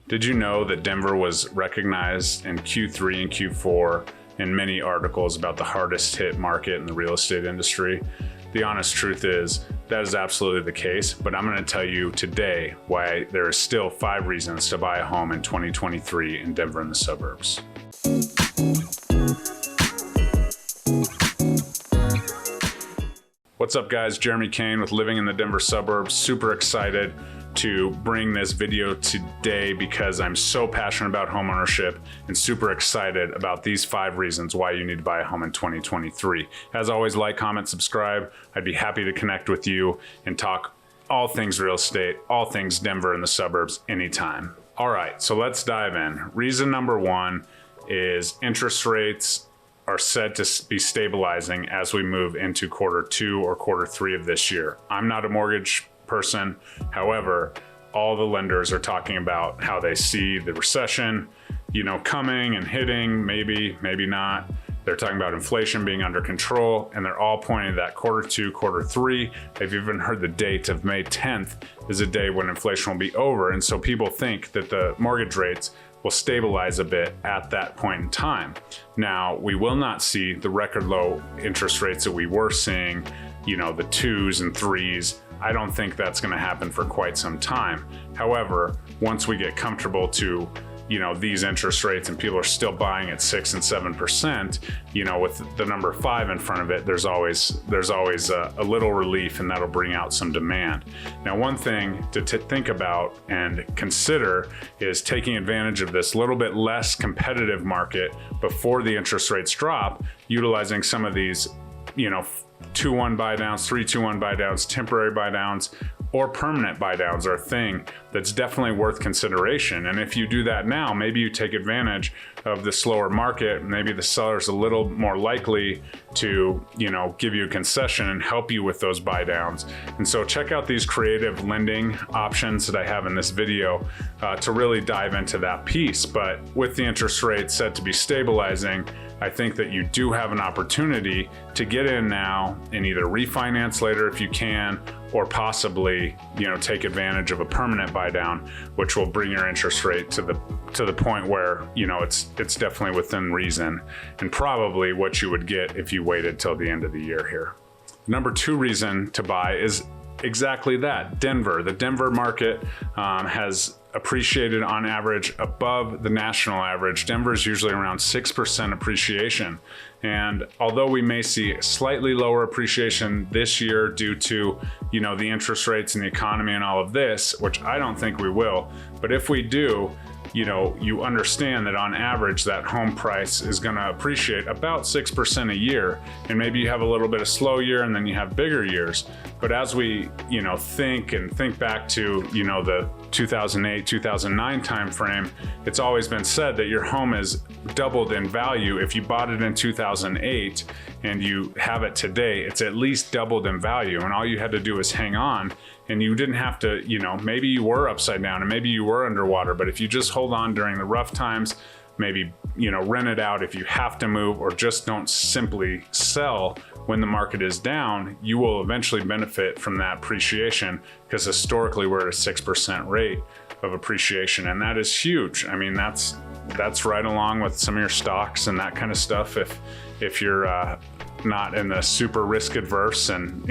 Did you know that Denver was recognized in Q3 and Q4 in many articles about the hardest hit market in the real estate industry? The honest truth is that is absolutely the case, but I'm going to tell you today why there are still 5 reasons to buy a home in 2023 in Denver and the suburbs. What's up guys, Jeremy Kane with Living in the Denver Suburbs. Super excited to bring this video today because I'm so passionate about homeownership and super excited about these 5 reasons why you need to buy a home in 2023. As always, like, comment, subscribe. I'd be happy to connect with you and talk all things real estate, all things Denver and the suburbs anytime. All right, so let's dive in. Reason number 1 is interest rates are said to be stabilizing as we move into Q2 or Q3 of this year. I'm not a mortgage person. However, all the lenders are talking about how they see the recession, coming and hitting, maybe not. They're talking about inflation being under control, and they're all pointing to that Q2, Q3. They've even heard the date of May 10th is a day when inflation will be over. And so people think that the mortgage rates will stabilize a bit at that point in time. Now, we will not see the record low interest rates that we were seeing, the 2s and 3s. I don't think that's going to happen for quite some time. However, once we get comfortable to these interest rates and people are still buying at 6 and 7%, with the number 5 in front of it, there's always a little relief, and that'll bring out some demand. Now, one thing to think about and consider is taking advantage of this little bit less competitive market before the interest rates drop, utilizing some of these 2-1 buy downs, 3-2-1 buy downs, temporary buy downs, or permanent buy downs are a thing that's definitely worth consideration. And if you do that now, maybe you take advantage of the slower market. Maybe the seller's a little more likely to, give you a concession and help you with those buy downs. And so check out these creative lending options that I have in this video to really dive into that piece. But with the interest rate set to be stabilizing, I think that you do have an opportunity to get in now and either refinance later if you can, or possibly, take advantage of a permanent buy down, which will bring your interest rate to the point where, it's definitely within reason and probably what you would get if you waited till the end of the year here. Number 2 reason to buy is exactly that, Denver. The Denver market has appreciated on average above the national average. Denver is usually around 6% appreciation. And although we may see slightly lower appreciation this year due to, the interest rates and the economy and all of this, which I don't think we will, but if we do, you understand that on average that home price is going to appreciate about 6% a year. And maybe you have a little bit of slow year and then you have bigger years. But as we, think back to, the 2008, 2009 timeframe, it's always been said that your home is doubled in value. If you bought it in 2008 and you have it today, it's at least doubled in value. And all you had to do was hang on, and you didn't have to, maybe you were upside down and maybe you were underwater, but if you just hold on during the rough times, maybe, rent it out if you have to move, or just don't simply sell when the market is down, you will eventually benefit from that appreciation, because historically we're at a 6% rate of appreciation, and that is huge. I mean, that's right along with some of your stocks and that kind of stuff. If you're not in the super risk adverse, and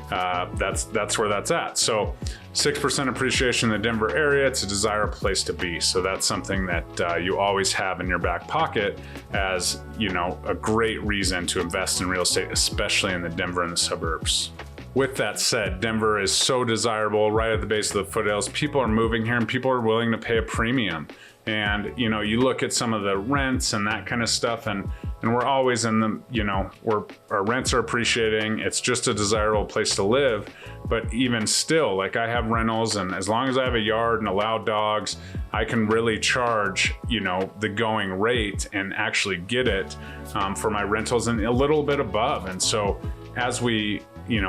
that's where that's at. So 6% appreciation in the Denver area, it's a desirable place to be. So that's something that you always have in your back pocket as a great reason to invest in real estate, especially in the Denver and the suburbs. With that said, Denver is so desirable, right at the base of the foothills. People are moving here and people are willing to pay a premium. And you look at some of the rents and that kind of stuff, and we're always in the, our rents are appreciating. It's just a desirable place to live. But even still, like, I have rentals, and as long as I have a yard and allow dogs, I can really charge, the going rate and actually get it for my rentals and a little bit above. And so as we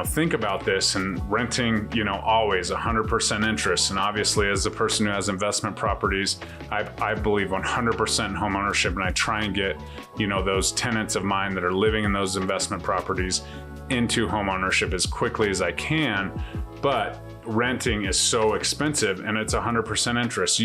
think about this, and renting, always 100% interest. And obviously, as a person who has investment properties, I believe 100% in home ownership, and I try and get, those tenants of mine that are living in those investment properties into home ownership as quickly as I can. But renting is so expensive and it's 100% interest.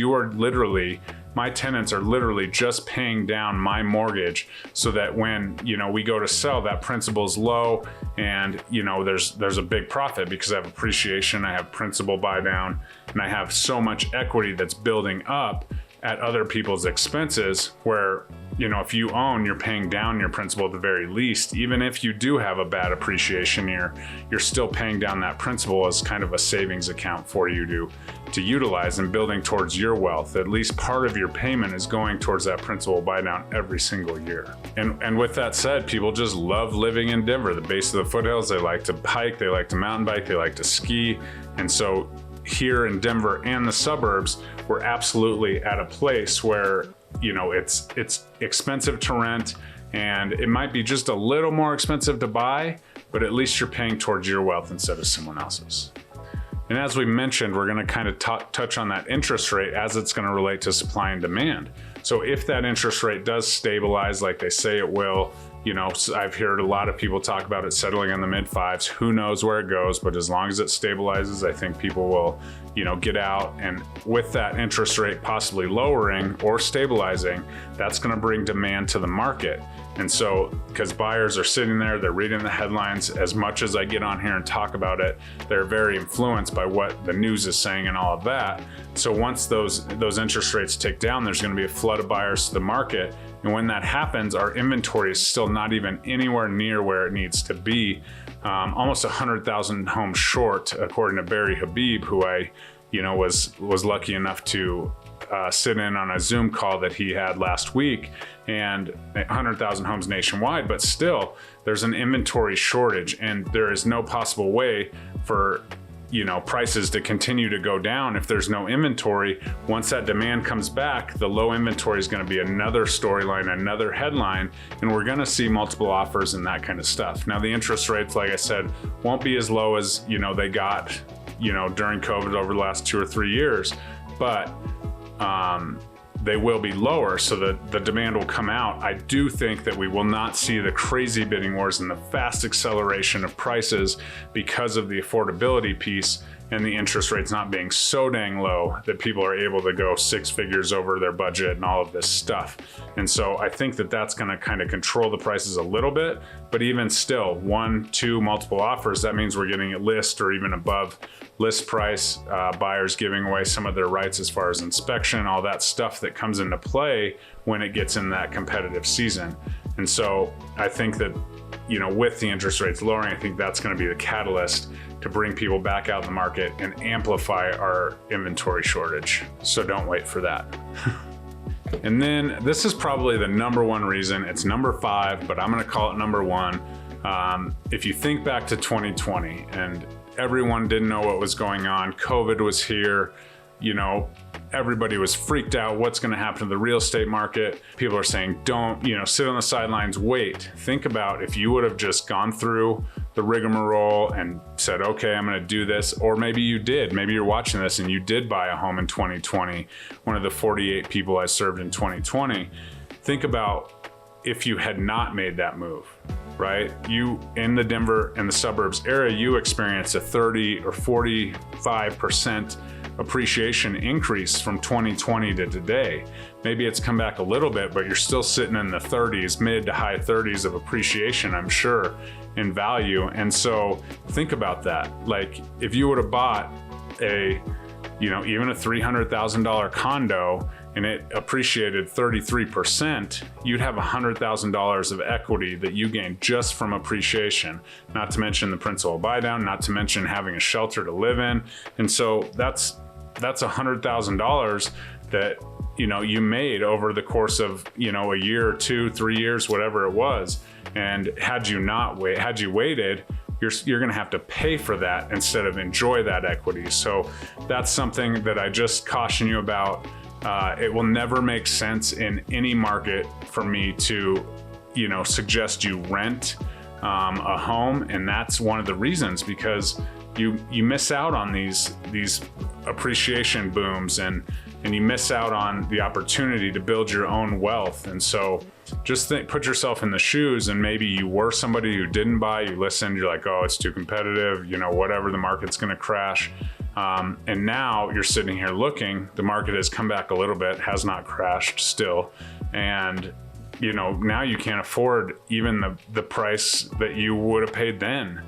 My tenants are literally just paying down my mortgage so that when, we go to sell, that principal's low and, there's a big profit because I have appreciation, I have principal buy down, and I have so much equity that's building up at other people's expenses where, if you own, you're paying down your principal at the very least. Even if you do have a bad appreciation year, you're still paying down that principal as kind of a savings account for you to utilize and building towards your wealth. At least part of your payment is going towards that principal buy down every single year. And with that said, people just love living in Denver, the base of the foothills. They like to hike, they like to mountain bike, they like to ski. And so here in Denver and the suburbs, we're absolutely at a place where, it's expensive to rent and it might be just a little more expensive to buy, but at least you're paying towards your wealth instead of someone else's. And as we mentioned, we're going to kind of touch on that interest rate as it's going to relate to supply and demand. So if that interest rate does stabilize like they say it will, I've heard a lot of people talk about it settling in the mid fives. Who knows where it goes, but as long as it stabilizes, I think people will, get out. And with that interest rate possibly lowering or stabilizing, that's going to bring demand to the market. And so, because buyers are sitting there, they're reading the headlines. As much as I get on here and talk about it, they're very influenced by what the news is saying and all of that. So once those interest rates tick down, there's going to be a flood of buyers to the market. And when that happens, our inventory is still not even anywhere near where it needs to be. Almost 100,000 homes short, according to Barry Habib, who I, was lucky enough to sit in on a Zoom call that he had last week, and 100,000 homes nationwide. But still, there's an inventory shortage, and there is no possible way for prices to continue to go down if there's no inventory. Once that demand comes back, the low inventory is going to be another storyline, another headline, and we're going to see multiple offers and that kind of stuff. Now, the interest rates, like I said, won't be as low as they got during COVID over the last 2 or 3 years, but they will be lower, so that the demand will come out. I do think that we will not see the crazy bidding wars and the fast acceleration of prices because of the affordability piece and the interest rates not being so dang low that people are able to go 6 figures over their budget and all of this stuff. And so I think that that's going to kind of control the prices a little bit, but even still, 1, 2 multiple offers, that means we're getting a list or even above list price, buyers giving away some of their rights as far as inspection, all that stuff that comes into play when it gets in that competitive season. And so I think that, with the interest rates lowering, I think that's going to be the catalyst to bring people back out in the market and amplify our inventory shortage. So don't wait for that. And then this is probably the number one reason. It's number 5, but I'm going to call it number 1. If you think back to 2020 and everyone didn't know what was going on, COVID was here, everybody was freaked out. What's going to happen to the real estate market? People are saying, don't, sit on the sidelines, wait. Think about if you would have just gone through the rigmarole and said, okay, I'm going to do this. Or maybe you did. Maybe you're watching this and you did buy a home in 2020, one of the 48 people I served in 2020. Think about if you had not made that move, right? You, in the Denver and the suburbs area, you experienced a 30 or 45% appreciation increase from 2020 to today. Maybe it's come back a little bit, but you're still sitting in the 30s, mid to high 30s of appreciation, I'm sure, in value. And so think about that. Like if you would have bought even a $300,000 condo and it appreciated 33%, you'd have $100,000 of equity that you gained just from appreciation, not to mention the principal buy down, not to mention having a shelter to live in. And so that's $100,000 that you made over the course of a year or 2, 3 years, whatever it was. And had you waited, you're going to have to pay for that instead of enjoy that equity. So that's something that I just caution you about. It will never make sense in any market for me to, suggest you rent a home, and that's one of the reasons, because you miss out on these appreciation booms, and you miss out on the opportunity to build your own wealth. And so just put yourself in the shoes, and maybe you were somebody who didn't buy, you listened, you're like, oh, it's too competitive, whatever, the market's going to crash. And now you're sitting here looking, the market has come back a little bit, has not crashed still. And you know, now you can't afford even the price that you would have paid then,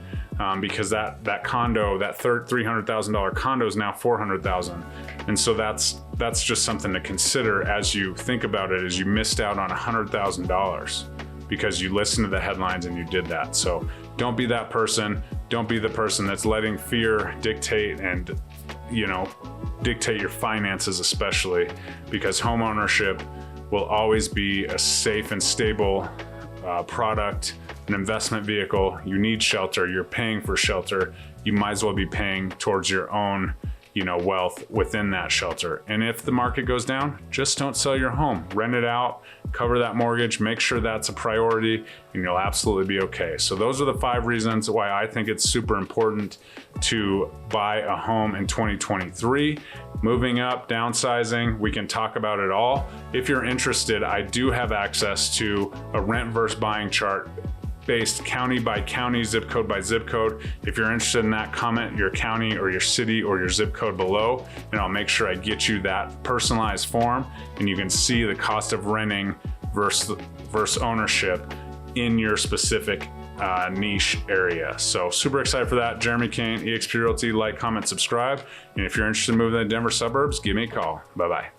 because that condo, that $300,000 condo is now $400,000. And so that's just something to consider as you think about it, as you missed out on $100,000 because you listened to the headlines and you did that. So don't be that person. Don't be the person that's letting fear dictate and, you know, dictate your finances, especially because home ownership will always be a safe and stable product, an investment vehicle. You need shelter, you're paying for shelter. You might as well be paying towards your own, you know, wealth within that shelter. And if the market goes down, just don't sell your home. Rent it out, cover that mortgage, make sure that's a priority, and you'll absolutely be okay. So those are the 5 reasons why I think it's super important to buy a home in 2023. Moving up, downsizing, we can talk about it all. If you're interested, I do have access to a rent versus buying chart based county by county, zip code by zip code. If you're interested in that, comment your county or your city or your zip code below, and I'll make sure I get you that personalized form, and you can see the cost of renting versus ownership in your specific niche area. So super excited for that. Jeremy Kane, eXp Realty. Like, comment, subscribe. And if you're interested in moving to the Denver suburbs, give me a call. Bye-bye.